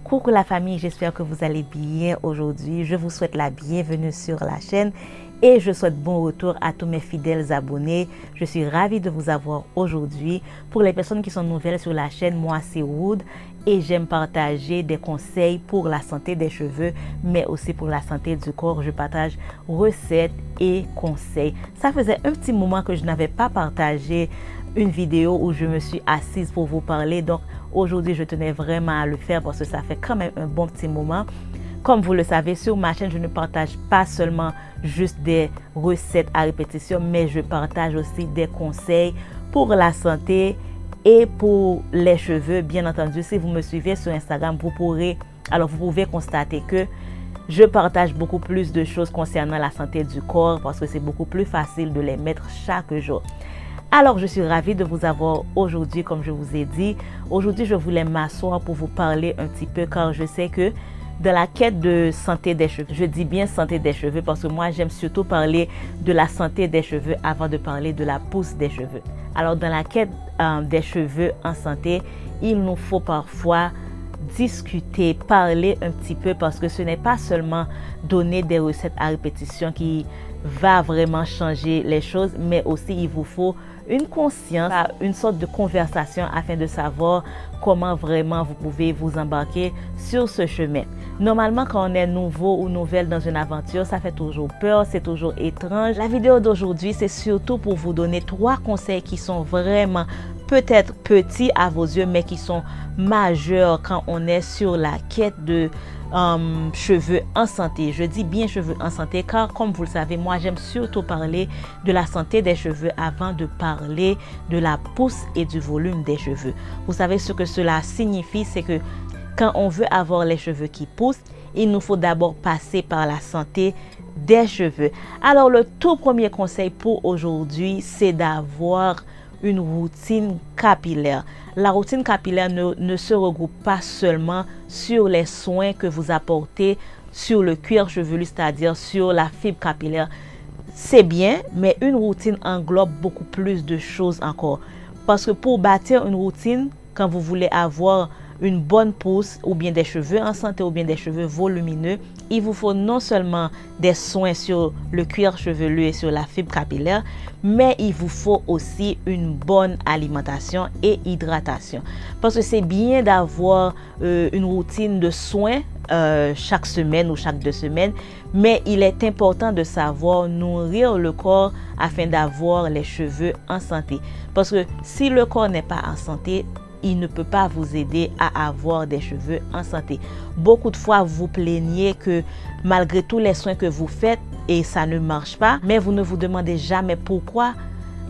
Coucou la famille, j'espère que vous allez bien aujourd'hui. Je vous souhaite la bienvenue sur la chaîne et je souhaite bon retour à tous mes fidèles abonnés. Je suis ravie de vous avoir aujourd'hui. Pour les personnes qui sont nouvelles sur la chaîne, moi c'est Wood et j'aime partager des conseils pour la santé des cheveux, mais aussi pour la santé du corps. Je partage recettes et conseils. Ça faisait un petit moment que je n'avais pas partagé une vidéo où je me suis assise pour vous parler. Donc aujourd'hui, je tenais vraiment à le faire parce que ça fait quand même un bon petit moment. Comme vous le savez, sur ma chaîne, je ne partage pas seulement juste des recettes à répétition, mais je partage aussi des conseils pour la santé et pour les cheveux. Bien entendu, si vous me suivez sur Instagram, vous pouvez constater que je partage beaucoup plus de choses concernant la santé du corps parce que c'est beaucoup plus facile de les mettre chaque jour. Alors, je suis ravie de vous avoir aujourd'hui, comme je vous ai dit. Aujourd'hui, je voulais m'asseoir pour vous parler un petit peu car je sais que dans la quête de santé des cheveux, je dis bien santé des cheveux parce que moi, j'aime surtout parler de la santé des cheveux avant de parler de la pousse des cheveux. Alors, dans la quête des cheveux en santé, il nous faut parfois discuter, parler un petit peu parce que ce n'est pas seulement donner des recettes à répétition qui va vraiment changer les choses, mais aussi il vous faut une conscience, une sorte de conversation afin de savoir comment vraiment vous pouvez vous embarquer sur ce chemin. Normalement, quand on est nouveau ou nouvelle dans une aventure, ça fait toujours peur, c'est toujours étrange. La vidéo d'aujourd'hui, c'est surtout pour vous donner 3 conseils qui sont vraiment peut-être petits à vos yeux, mais qui sont majeurs quand on est sur la quête de cheveux en santé. Je dis bien cheveux en santé car comme vous le savez, moi j'aime surtout parler de la santé des cheveux avant de parler de la pousse et du volume des cheveux. Vous savez ce que cela signifie, c'est que quand on veut avoir les cheveux qui poussent, il nous faut d'abord passer par la santé des cheveux. Alors le tout premier conseil pour aujourd'hui, c'est d'avoir une routine capillaire. La routine capillaire ne se regroupe pas seulement sur les soins que vous apportez sur le cuir chevelu, c'est-à-dire sur la fibre capillaire. C'est bien, mais une routine englobe beaucoup plus de choses encore. Parce que pour bâtir une routine, quand vous voulez avoir une bonne pousse ou bien des cheveux en santé ou bien des cheveux volumineux, il vous faut non seulement des soins sur le cuir chevelu et sur la fibre capillaire, mais il vous faut aussi une bonne alimentation et hydratation. Parce que c'est bien d'avoir une routine de soins chaque semaine ou chaque 2 semaines, mais il est important de savoir nourrir le corps afin d'avoir les cheveux en santé. Parce que si le corps n'est pas en santé, il ne peut pas vous aider à avoir des cheveux en santé. Beaucoup de fois, vous plaignez que malgré tous les soins que vous faites et ça ne marche pas, mais vous ne vous demandez jamais pourquoi.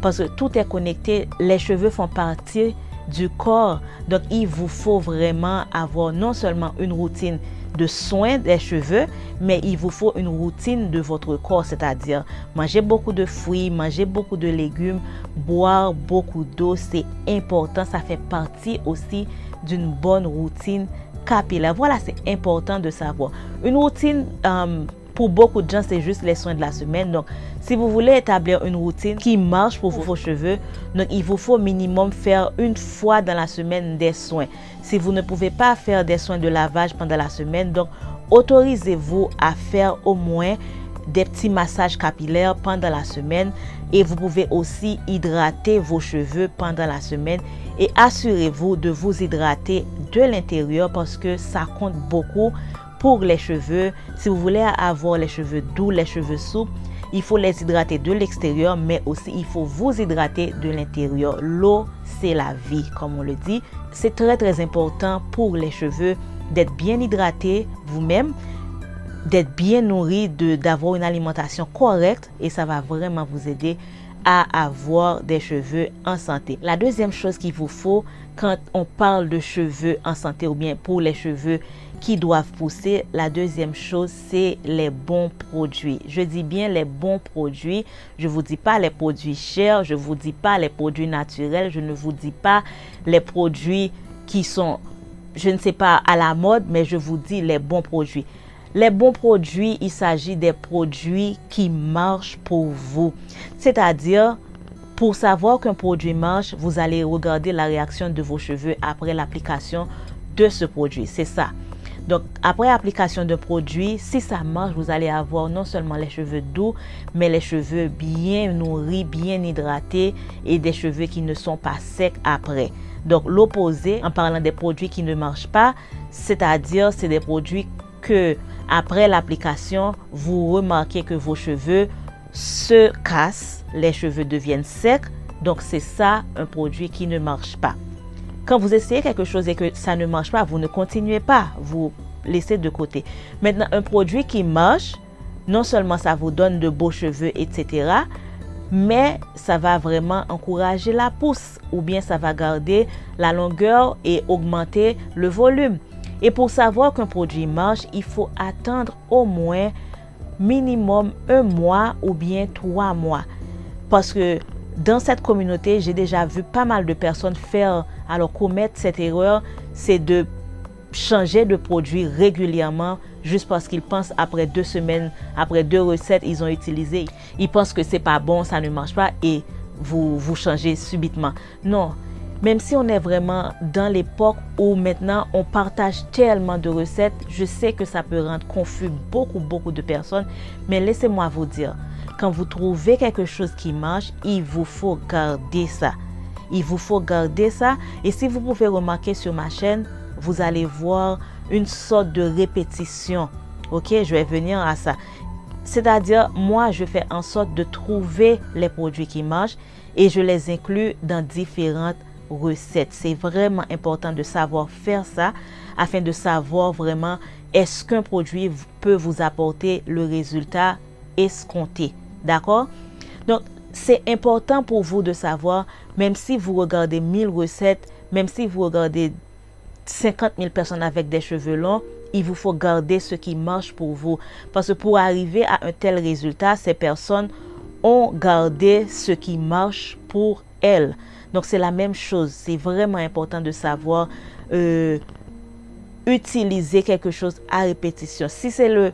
Parce que tout est connecté, les cheveux font partie du corps. Donc, il vous faut vraiment avoir non seulement une routine de soins des cheveux, mais il vous faut une routine de votre corps, c'est-à-dire manger beaucoup de fruits, manger beaucoup de légumes, boire beaucoup d'eau, c'est important, ça fait partie aussi d'une bonne routine capillaire. Voilà, c'est important de savoir. Une routine, pour beaucoup de gens, c'est juste les soins de la semaine. Donc, si vous voulez établir une routine qui marche pour vos cheveux, donc il vous faut minimum faire une fois dans la semaine des soins. Si vous ne pouvez pas faire des soins de lavage pendant la semaine, donc autorisez-vous à faire au moins des petits massages capillaires pendant la semaine et vous pouvez aussi hydrater vos cheveux pendant la semaine et assurez-vous de vous hydrater de l'intérieur parce que ça compte beaucoup pour les cheveux. Si vous voulez avoir les cheveux doux, les cheveux souples, il faut les hydrater de l'extérieur, mais aussi il faut vous hydrater de l'intérieur. L'eau, c'est la vie, comme on le dit. C'est très très important pour les cheveux d'être bien hydratés vous-même, d'être bien nourris, d'avoir une alimentation correcte et ça va vraiment vous aider à avoir des cheveux en santé. La deuxième chose qu'il vous faut quand on parle de cheveux en santé ou bien pour les cheveux qui doivent pousser, la deuxième chose, c'est les bons produits. Je dis bien les bons produits. Je ne vous dis pas les produits chers, je ne vous dis pas les produits naturels, je ne vous dis pas les produits qui sont, je ne sais pas, à la mode, mais je vous dis les bons produits. Les bons produits, il s'agit des produits qui marchent pour vous. C'est-à-dire, pour savoir qu'un produit marche, vous allez regarder la réaction de vos cheveux après l'application de ce produit. C'est ça. Donc, après application de produit, si ça marche, vous allez avoir non seulement les cheveux doux, mais les cheveux bien nourris, bien hydratés et des cheveux qui ne sont pas secs après. Donc, l'opposé, en parlant des produits qui ne marchent pas, c'est-à-dire c'est des produits que après l'application, vous remarquez que vos cheveux se cassent, les cheveux deviennent secs. Donc, c'est ça un produit qui ne marche pas. Quand vous essayez quelque chose et que ça ne marche pas, vous ne continuez pas, vous laissez de côté. Maintenant, un produit qui marche, non seulement ça vous donne de beaux cheveux, etc., mais ça va vraiment encourager la pousse ou bien ça va garder la longueur et augmenter le volume. Et pour savoir qu'un produit marche, il faut attendre au moins minimum 1 mois ou bien 3 mois. Parce que dans cette communauté, j'ai déjà vu pas mal de personnes commettre cette erreur, c'est de changer de produit régulièrement juste parce qu'ils pensent après 2 semaines, après 2 recettes, ils ont utilisé. Ils pensent que c'est pas bon, ça ne marche pas et vous changez subitement. Non. Même si on est vraiment dans l'époque où maintenant on partage tellement de recettes, je sais que ça peut rendre confus beaucoup de personnes, mais laissez-moi vous dire, quand vous trouvez quelque chose qui marche, il vous faut garder ça. Il vous faut garder ça et si vous pouvez remarquer sur ma chaîne, vous allez voir une sorte de répétition. Ok, je vais venir à ça. C'est-à-dire, moi, je fais en sorte de trouver les produits qui marchent et je les inclus dans différentes recettes. C'est vraiment important de savoir faire ça afin de savoir vraiment est-ce qu'un produit peut vous apporter le résultat escompté. D'accord? Donc, c'est important pour vous de savoir, même si vous regardez 1000 recettes, même si vous regardez 50 000 personnes avec des cheveux longs, il vous faut garder ce qui marche pour vous. Parce que pour arriver à un tel résultat, ces personnes ont gardé ce qui marche pour elles. Donc, c'est la même chose. C'est vraiment important de savoir utiliser quelque chose à répétition. Si c'est le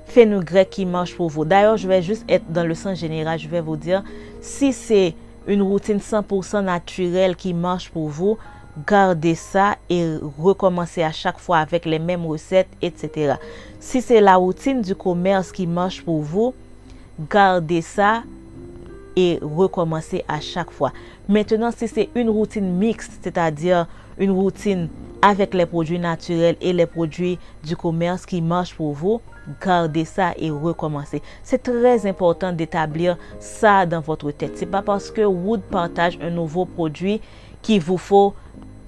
fenugrec qui marche pour vous. D'ailleurs, je vais juste être dans le sens général. Je vais vous dire, si c'est une routine 100% naturelle qui marche pour vous, gardez ça et recommencez à chaque fois avec les mêmes recettes, etc. Si c'est la routine du commerce qui marche pour vous, gardez ça et recommencer à chaque fois. Maintenant, si c'est une routine mixte, c'est-à-dire une routine avec les produits naturels et les produits du commerce qui marchent pour vous, gardez ça et recommencez. C'est très important d'établir ça dans votre tête. C'est pas parce que Wood partage un nouveau produit qu'il vous faut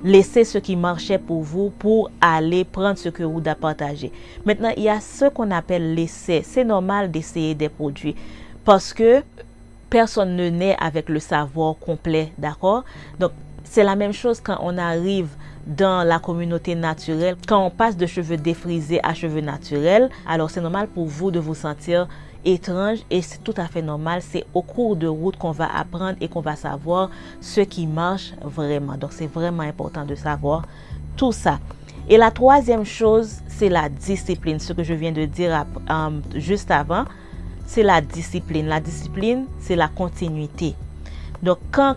laisser ce qui marchait pour vous pour aller prendre ce que Wood a partagé. Maintenant, il y a ce qu'on appelle l'essai. C'est normal d'essayer des produits parce que personne ne naît avec le savoir complet, d'accord? Donc, c'est la même chose quand on arrive dans la communauté naturelle. Quand on passe de cheveux défrisés à cheveux naturels, alors c'est normal pour vous de vous sentir étrange et c'est tout à fait normal. C'est au cours de route qu'on va apprendre et qu'on va savoir ce qui marche vraiment. Donc, c'est vraiment important de savoir tout ça. Et la troisième chose, c'est la discipline. Ce que je viens de dire juste avant, c'est la discipline. La discipline, c'est la continuité. Donc, quand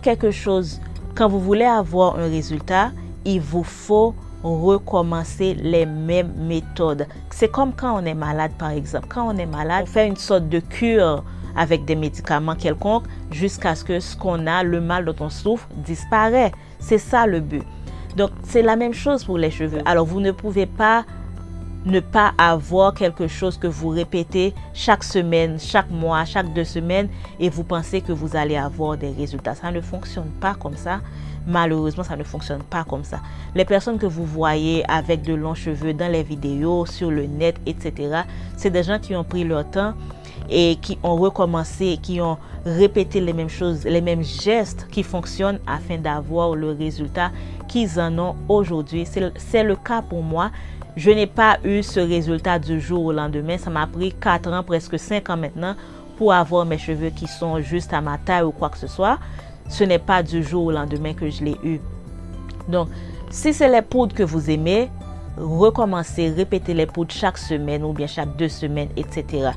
vous voulez avoir un résultat, il vous faut recommencer les mêmes méthodes. C'est comme quand on est malade, par exemple. Quand on est malade, on fait une sorte de cure avec des médicaments quelconques jusqu'à ce que ce qu'on a, le mal dont on souffre, disparaît. C'est ça le but. Donc, c'est la même chose pour les cheveux. Alors, vous ne pouvez pas ne pas avoir quelque chose que vous répétez chaque semaine, chaque mois, chaque 2 semaines et vous pensez que vous allez avoir des résultats. Ça ne fonctionne pas comme ça. Malheureusement, ça ne fonctionne pas comme ça. Les personnes que vous voyez avec de longs cheveux dans les vidéos, sur le net, etc., c'est des gens qui ont pris leur temps et qui ont recommencé, qui ont répété les mêmes choses, les mêmes gestes qui fonctionnent afin d'avoir le résultat qu'ils en ont aujourd'hui. C'est le cas pour moi. Je n'ai pas eu ce résultat du jour au lendemain. Ça m'a pris 4 ans, presque 5 ans maintenant pour avoir mes cheveux qui sont juste à ma taille ou quoi que ce soit. Ce n'est pas du jour au lendemain que je l'ai eu. Donc, si c'est les poudres que vous aimez, recommencez, répétez les poudres chaque semaine ou bien chaque 2 semaines, etc.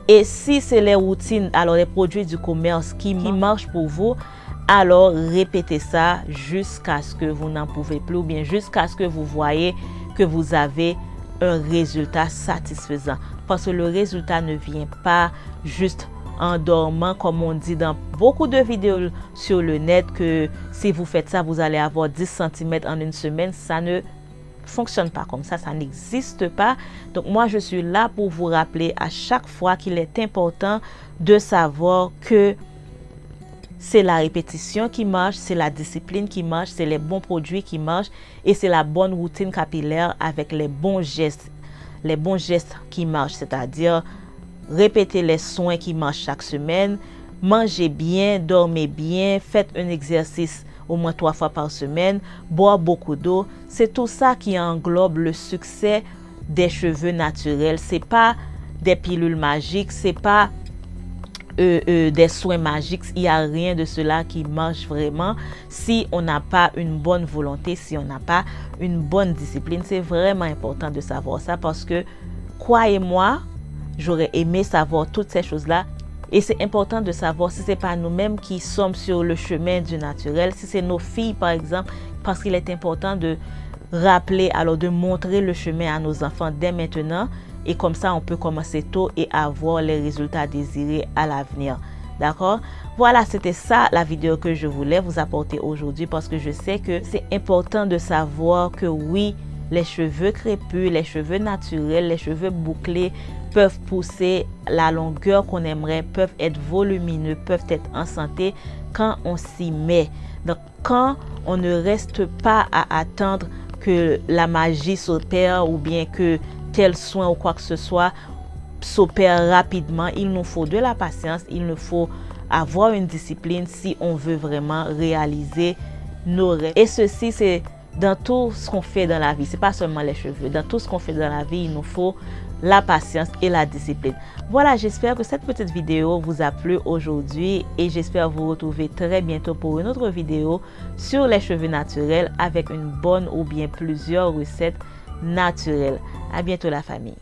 Et si c'est les routines, alors les produits du commerce qui marchent pour vous, alors répétez ça jusqu'à ce que vous n'en pouvez plus ou bien jusqu'à ce que vous voyez que vous avez un résultat satisfaisant. Parce que le résultat ne vient pas juste en dormant, comme on dit dans beaucoup de vidéos sur le net, que si vous faites ça, vous allez avoir 10 cm en une semaine. Ça ne fonctionne pas comme ça n'existe pas. Donc moi, je suis là pour vous rappeler à chaque fois qu'il est important de savoir que c'est la répétition qui marche, c'est la discipline qui marche, c'est les bons produits qui marchent et c'est la bonne routine capillaire avec les bons gestes qui marchent, c'est-à-dire répéter les soins qui marchent chaque semaine, mangez bien, dormez bien, faites un exercice au moins 3 fois par semaine, boire beaucoup d'eau. C'est tout ça qui englobe le succès des cheveux naturels. C'est pas des pilules magiques, c'est pas des soins magiques. Il n'y a rien de cela qui marche vraiment si on n'a pas une bonne volonté, si on n'a pas une bonne discipline. C'est vraiment important de savoir ça parce que, croyez-moi, j'aurais aimé savoir toutes ces choses-là. Et c'est important de savoir si ce n'est pas nous-mêmes qui sommes sur le chemin du naturel, si c'est nos filles par exemple, parce qu'il est important de rappeler, alors de montrer le chemin à nos enfants dès maintenant. Et comme ça, on peut commencer tôt et avoir les résultats désirés à l'avenir. D'accord? Voilà, c'était ça la vidéo que je voulais vous apporter aujourd'hui parce que je sais que c'est important de savoir que oui, les cheveux crépus, les cheveux naturels, les cheveux bouclés peuvent pousser la longueur qu'on aimerait, peuvent être volumineux, peuvent être en santé quand on s'y met. Donc, quand on ne reste pas à attendre que la magie s'opère ou bien que tel soin ou quoi que ce soit s'opère rapidement, il nous faut de la patience, il nous faut avoir une discipline si on veut vraiment réaliser nos rêves. Et ceci, c'est dans tout ce qu'on fait dans la vie, c'est pas seulement les cheveux. Dans tout ce qu'on fait dans la vie, il nous faut la patience et la discipline. Voilà, j'espère que cette petite vidéo vous a plu aujourd'hui et j'espère vous retrouver très bientôt pour une autre vidéo sur les cheveux naturels avec une bonne ou bien plusieurs recettes naturelles. À bientôt la famille.